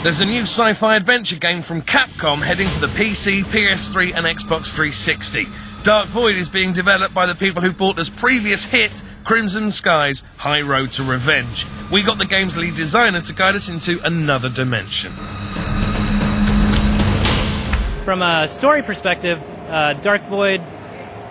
There's a new sci-fi adventure game from Capcom heading for the PC, PS3 and Xbox 360. Dark Void is being developed by the people who bought us previous hit Crimson Sky's High Road to Revenge. We got the game's lead designer to guide us into another dimension. From a story perspective, Dark Void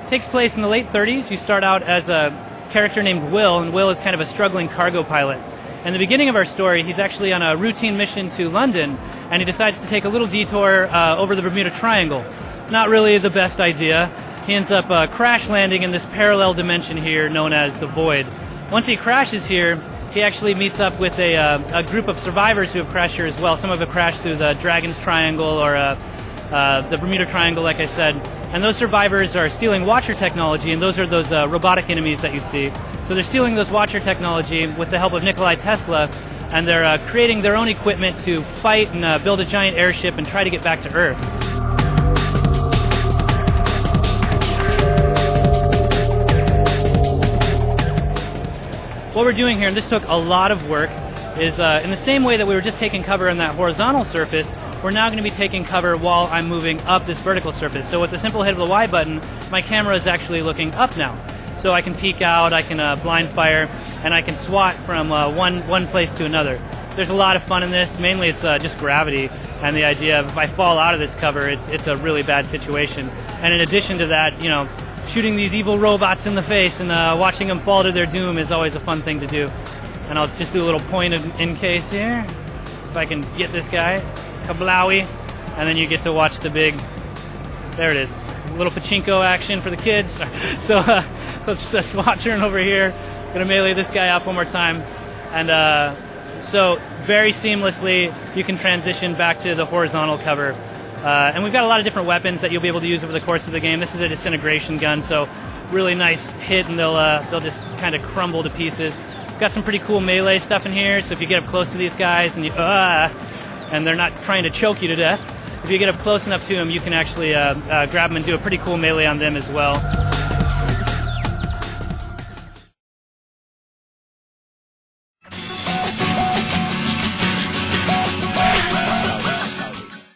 takes place in the late 30s. You start out as a character named Will, and Will is kind of a struggling cargo pilot. In the beginning of our story, he's actually on a routine mission to London, and he decides to take a little detour over the Bermuda Triangle. Not really the best idea. He ends up crash landing in this parallel dimension here known as the Void. Once he crashes here, he actually meets up with a group of survivors who have crashed here as well. Some have crashed through the Dragon's Triangle or the Bermuda Triangle, like I said. And those survivors are stealing Watcher technology, and those are those robotic enemies that you see. So they're stealing those Watcher technology with the help of Nikola Tesla, and they're creating their own equipment to fight and build a giant airship and try to get back to Earth. What we're doing here, and this took a lot of work, is in the same way that we were just taking cover on that horizontal surface, we're now going to be taking cover while I'm moving up this vertical surface. So with the simple hit of the Y button, my camera is actually looking up now. So I can peek out, I can blind fire, and I can SWAT from one place to another. There's a lot of fun in this. Mainly it's just gravity and the idea of if I fall out of this cover, it's a really bad situation. And in addition to that, you know, shooting these evil robots in the face and watching them fall to their doom is always a fun thing to do. And I'll just do a little point in case here. If I can get this guy. Kablowie. And then you get to watch the big, there it is, a little pachinko action for the kids. So let's just watch her over here. Gonna melee this guy up one more time. And so very seamlessly you can transition back to the horizontal cover. And we've got a lot of different weapons that you'll be able to use over the course of the game. This is a disintegration gun, so really nice hit, and they'll just kind of crumble to pieces. We've got some pretty cool melee stuff in here, so if you get up close to these guys and and they're not trying to choke you to death, if you get up close enough to them, you can actually grab them and do a pretty cool melee on them as well.